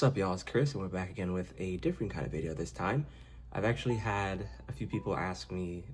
What's up, y'all? It's Chris, and we're back again with a different kind of video this time. I've actually had a few people ask me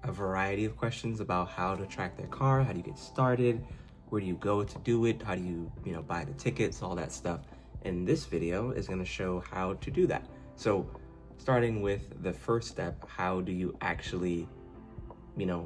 a variety of questions about how to track their car, how do you get started, where do you go to do it, how do you, buy the tickets, all that stuff. And this video is going to show how to do that. So starting with the first step, how do you actually,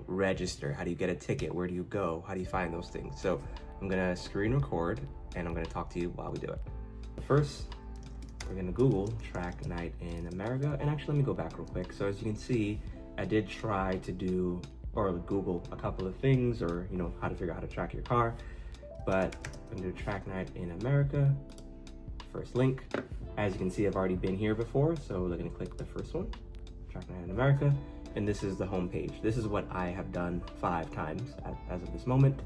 register? How do you get a ticket? Where do you go? How do you find those things? So I'm going to screen record and I'm going to talk to you while we do it. First, we're gonna Google track night in America. And actually, let me go back real quick. So as you can see, I did try to do, or Google a couple of things, or how to figure out how to track your car. But I'm gonna do track night in America. First link. As you can see, I've already been here before. So we're gonna click the first one, track night in America. And this is the home page. This is what I have done 5 times as of this moment.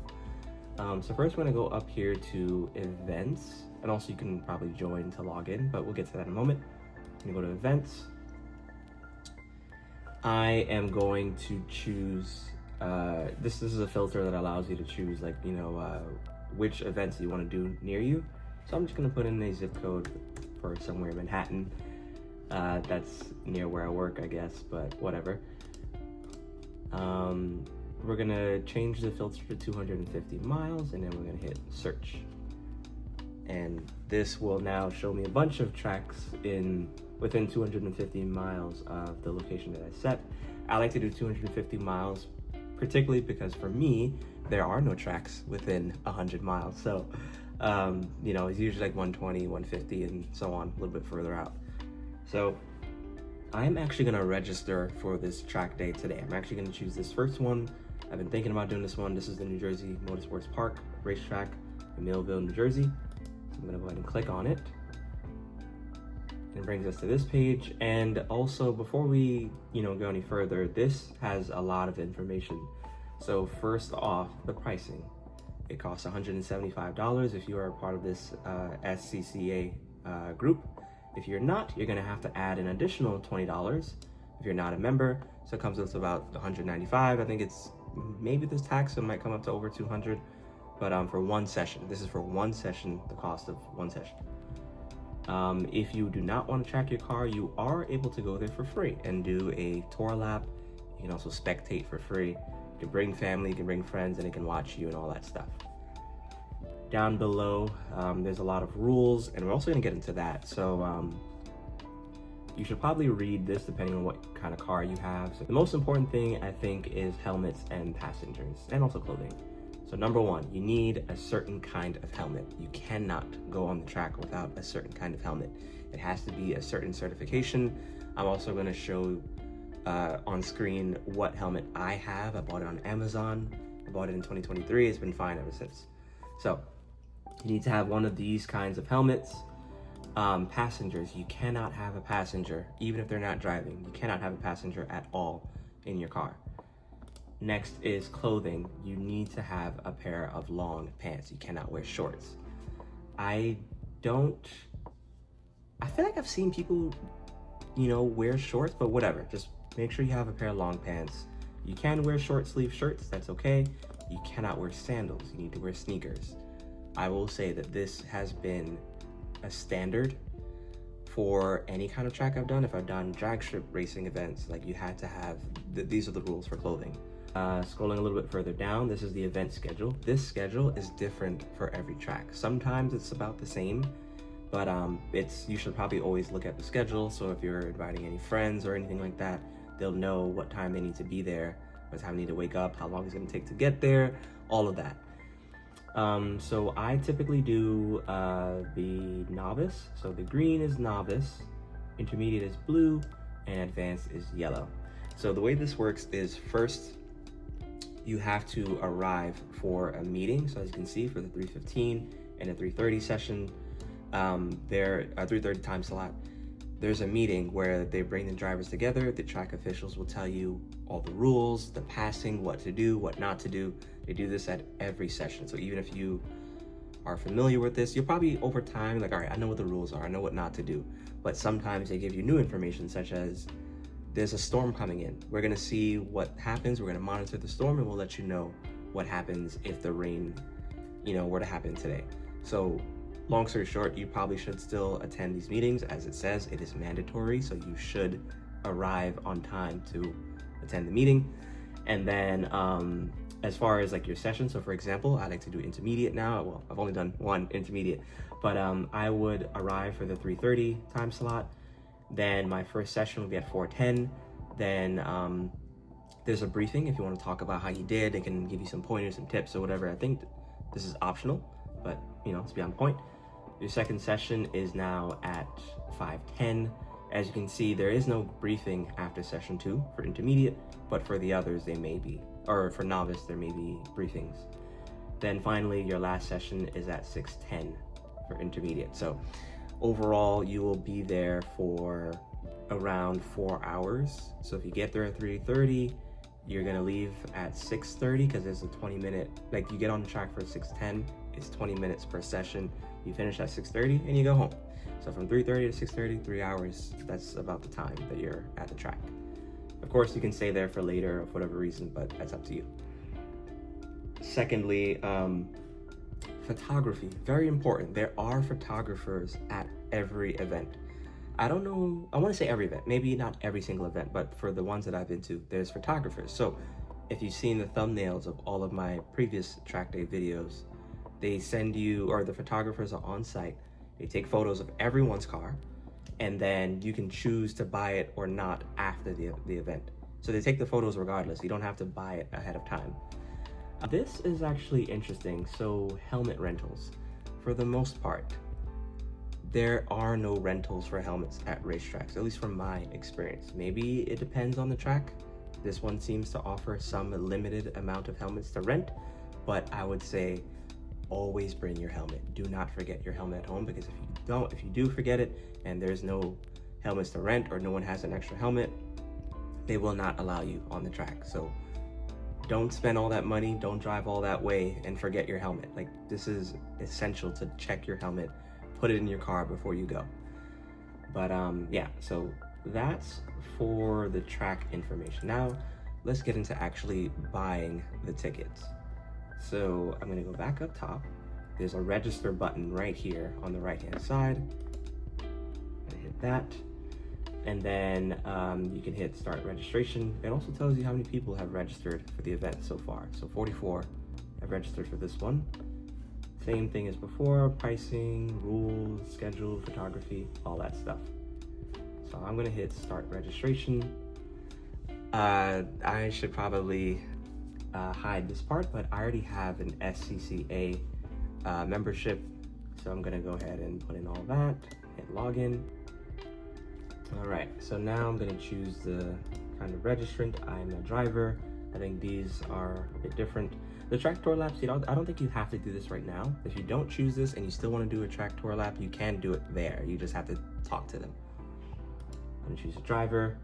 So first we're gonna go up here to events, and also you can probably join to log in, but we'll get to that in a moment. I'm gonna go to events. I am going to choose, this is a filter that allows you to choose which events you wanna do near you. So I'm just gonna put in a zip code for somewhere in Manhattan. That's near where I work, I guess, but whatever. We're gonna change the filter to 250 miles, and then we're gonna hit search. And this will now show me a bunch of tracks within 250 miles of the location that I set. I like to do 250 miles, particularly because for me, there are no tracks within 100 miles. So, it's usually like 120, 150, and so on, a little bit further out. So I'm actually gonna register for this track day today. I'm actually gonna choose this first one. I've been thinking about doing this one. This is the New Jersey Motorsports Park racetrack in Millville, New Jersey. So I'm gonna go ahead and click on it. And it brings us to this page. And also, before we go any further, this has a lot of information. So first off, the pricing. It costs $175 if you are a part of this SCCA group. If you're not, you're gonna have to add an additional $20 if you're not a member. So it comes up to about $195. I think it's, maybe this tax, it might come up to over 200, but for one session. This is for one session, the cost of one session. If you do not want to track your car, you are able to go there for free and do a tour lap. You can also spectate for free. You can bring family, you can bring friends, and they can watch you and all that stuff. Down below, there's a lot of rules, and we're also going to get into that. So you should probably read this depending on what kind of car you have. So the most important thing, I think, is helmets and passengers, and also clothing. So number one, you need a certain kind of helmet. You cannot go on the track without a certain kind of helmet. It has to be a certain certification. I'm also going to show on screen what helmet I have. I bought it on Amazon. I bought it in 2023. It's been fine ever since. So you need to have one of these kinds of helmets. Passengers, you cannot have a passenger, even if they're not driving. You cannot have a passenger at all in your car. Next is clothing. You need to have a pair of long pants. You cannot wear shorts. I feel like I've seen people, wear shorts, but whatever. Just make sure you have a pair of long pants. You can wear short sleeve shirts, that's okay. You cannot wear sandals. You need to wear sneakers. I will say that this has been a standard for any kind of track I've done. If I've done drag strip racing events, you had to have, these are the rules for clothing. Scrolling a little bit further down, this is the event schedule. This schedule is different for every track. Sometimes it's about the same, but you should probably always look at the schedule. So if you're inviting any friends or anything like that, they'll know what time they need to be there, what time they need to wake up, how long it's gonna take to get there, all of that. So I typically do the novice. So the green is novice, intermediate is blue, and advanced is yellow. So the way this works is, first you have to arrive for a meeting. So as you can see, for the 3:15 and a 3:30 session, there a 3:30 time slot, there's a meeting where they bring the drivers together. The track officials will tell you all the rules, the passing, what to do, what not to do. They do this at every session. So even if you are familiar with this, you'll probably over time, all right, I know what the rules are, I know what not to do. But sometimes they give you new information, such as there's a storm coming in. We're gonna see what happens. We're gonna monitor the storm, and we'll let you know what happens if the rain, were to happen today. So long story short, you probably should still attend these meetings. As it says, it is mandatory, so you should arrive on time to attend the meeting. And then as far as like your session, so for example, I like to do intermediate now. Well, I've only done one intermediate, but I would arrive for the 3:30 time slot. Then my first session would be at 4:10. Then there's a briefing if you want to talk about how you did. They can give you some pointers and tips or whatever. I think this is optional, but you know, it's beyond the point. Your second session is now at 5:10. As you can see, there is no briefing after session 2 for intermediate, but for the others there may be, or for novice there may be briefings. Then finally, your last session is at 6:10 for intermediate. So overall, you will be there for around 4 hours. So if you get there at 3:30, you're gonna leave at 6:30 because there's a 20-minute, like you get on the track for 6:10, it's 20 minutes per session. You finish at 6:30 and you go home. So from 3:30 to 6:30, 3 hours, that's about the time that you're at the track. Of course, you can stay there for later for whatever reason, but that's up to you. Secondly, photography, very important. There are photographers at every event. I don't know, I want to say every event, maybe not every single event, but for the ones that I've been to, there's photographers. So if you've seen the thumbnails of all of my previous track day videos, they send you, or the photographers are on site. They take photos of everyone's car, and then you can choose to buy it or not after the event. So they take the photos regardless. You don't have to buy it ahead of time. This is actually interesting. So helmet rentals, for the most part, there are no rentals for helmets at racetracks, at least from my experience. Maybe it depends on the track. This one seems to offer some limited amount of helmets to rent, but I would say always bring your helmet. Do not forget your helmet at home, because if you do forget it and there's no helmets to rent or no one has an extra helmet, they will not allow you on the track. So don't spend all that money, don't drive all that way and forget your helmet. Like, this is essential to check your helmet, put it in your car before you go. But yeah, so that's for the track information. Now let's get into actually buying the tickets. So I'm gonna go back up top. There's a register button right here on the right hand side. I'm gonna hit that. And then you can hit start registration. It also tells you how many people have registered for the event so far. So 44 have registered for this one. Same thing as before, pricing, rules, schedule, photography, all that stuff. So I'm gonna hit start registration. I should probably hide this part, but I already have an SCCA membership. So I'm gonna go ahead and put in all that, hit login. All right, so now I'm gonna choose the kind of registrant. I'm a driver. I think these are a bit different. The track tour laps, I don't think you have to do this right now. If you don't choose this and you still wanna do a track tour lap, you can do it there. You just have to talk to them. I'm gonna choose a driver.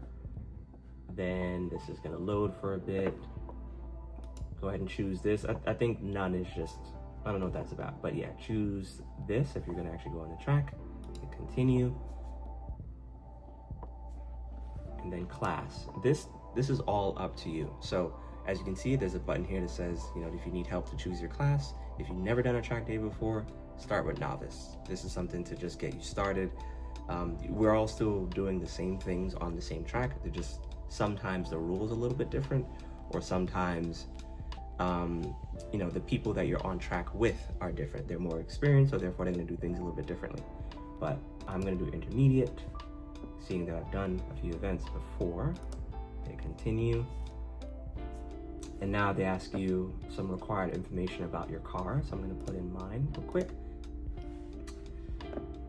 Then this is gonna load for a bit. Go ahead and choose this. I think none is just, I don't know what that's about, but yeah, choose this if you're gonna actually go on the track. Hit continue. And then class. This is all up to you. So as you can see, there's a button here that says, you know, if you need help to choose your class. If you've never done a track day before, start with novice. This is something to just get you started. We're all still doing the same things on the same track. They're just, sometimes the rules a little bit different, or sometimes you know, the people that you're on track with are different. They're more experienced, so therefore they're gonna do things a little bit differently. But I'm gonna do intermediate, seeing that I've done a few events before. Hit continue. And now they ask you some required information about your car. So I'm gonna put in mine real quick.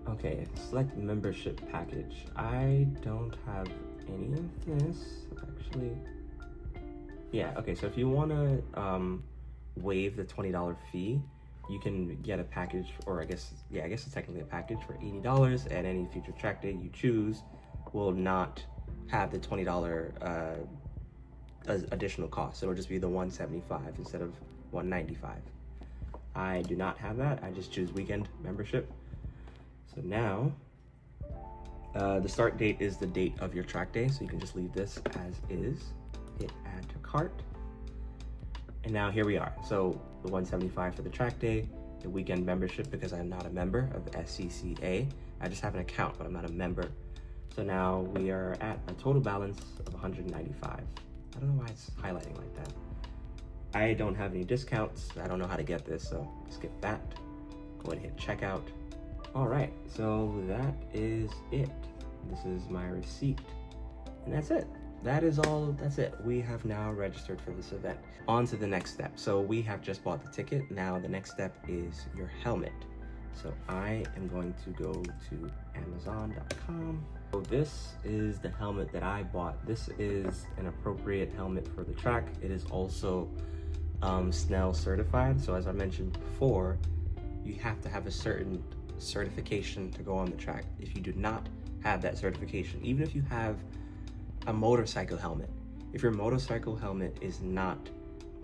Okay, select membership package. I don't have any of this, actually. Yeah, okay, so if you wanna waive the $20 fee, you can get a package, or I guess it's technically a package for $80, and any future track day you choose will not have the $20 additional cost. So it'll just be the $175 instead of $195. I do not have that. I just choose weekend membership. So now, the start date is the date of your track day, so you can just leave this as is. Hit add to cart. And now here we are. So the $175 for the track day, the weekend membership because I'm not a member of SCCA. I just have an account, but I'm not a member. So now we are at a total balance of 195. I don't know why it's highlighting like that. I don't have any discounts. I don't know how to get this, so skip that. Go ahead and hit checkout. All right, so that is it. This is my receipt, and that's it. That is all, that's it. We have now registered for this event. On to the next step. So we have just bought the ticket. Now the next step is your helmet. So I am going to go to Amazon.com. So this is the helmet that I bought. This is an appropriate helmet for the track. It is also SNELL certified. So as I mentioned before, you have to have a certain certification to go on the track. If you do not have that certification, even if you have a motorcycle helmet, if your motorcycle helmet is not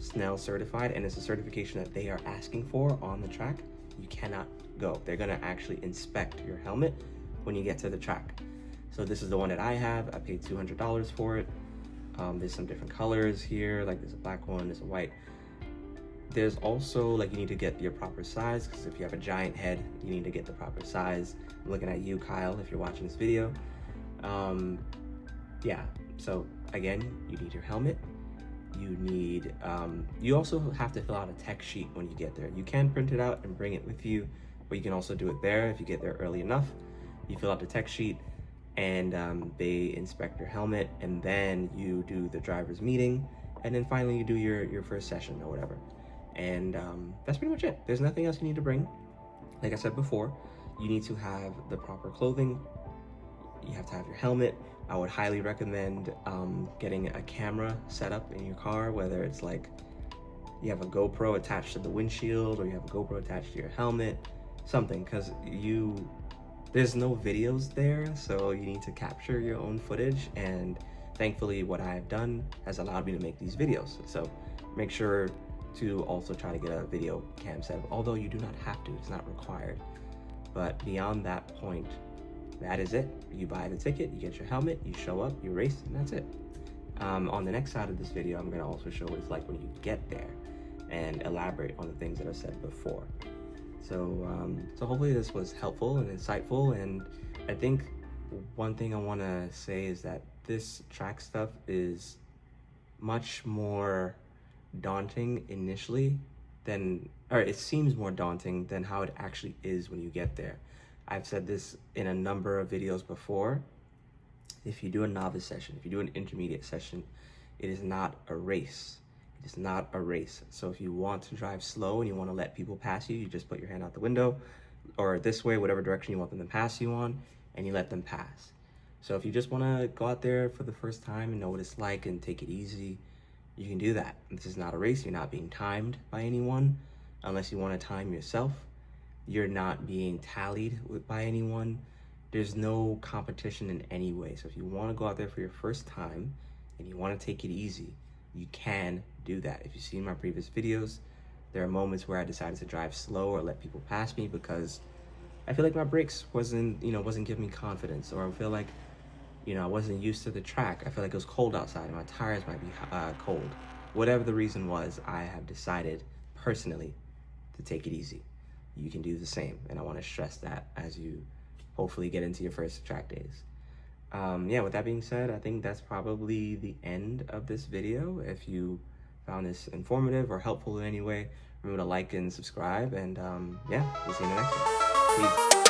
SNELL certified and it's a certification that they are asking for on the track, you cannot go. They're gonna actually inspect your helmet when you get to the track. So this is the one that I have. I paid $200 for it. There's some different colors here, like there's a black one, there's a white. There's also, like, you need to get your proper size, because if you have a giant head, you need to get the proper size. I'm looking at you, Kyle, if you're watching this video. Yeah, so again, you need your helmet. You need, you also have to fill out a tech sheet when you get there. You can print it out and bring it with you, but you can also do it there if you get there early enough. You fill out the tech sheet, and they inspect your helmet, and then you do the driver's meeting, and then finally you do your first session or whatever. And that's pretty much it. There's nothing else you need to bring. Like I said before, you need to have the proper clothing. You have to have your helmet. I would highly recommend getting a camera set up in your car, whether it's like you have a GoPro attached to the windshield or you have a GoPro attached to your helmet, something, because there's no videos there, so you need to capture your own footage, and thankfully what I've done has allowed me to make these videos. So make sure to also try to get a video cam set up, although you do not have to, it's not required. But beyond that point, that is it. You buy the ticket, you get your helmet, you show up, you race, and that's it. On the next side of this video, I'm gonna also show what it's like when you get there and elaborate on the things that I said before. So, so hopefully this was helpful and insightful, and I think one thing I wanna say is that this track stuff is much more daunting initially than, or it seems more daunting than how it actually is when you get there. I've said this in a number of videos before. If you do a novice session, if you do an intermediate session, it is not a race. It is not a race. So if you want to drive slow and you want to let people pass you, you just put your hand out the window or this way, whatever direction you want them to pass you on, and you let them pass. So if you just want to go out there for the first time and know what it's like and take it easy, you can do that. This is not a race. You're not being timed by anyone unless you want to time yourself. You're not being tallied by anyone. There's no competition in any way. So if you want to go out there for your first time and you want to take it easy, you can do that. If you've seen my previous videos, there are moments where I decided to drive slow or let people pass me because I feel like my brakes wasn't giving me confidence, or I feel like, I wasn't used to the track. I feel like it was cold outside and my tires might be cold. Whatever the reason was, I have decided personally to take it easy. You can do the same, and I want to stress that as you hopefully get into your first track days. Yeah, with that being said, I think that's probably the end of this video. If you found this informative or helpful in any way, remember to like and subscribe, and yeah, we'll see you in the next one. Peace.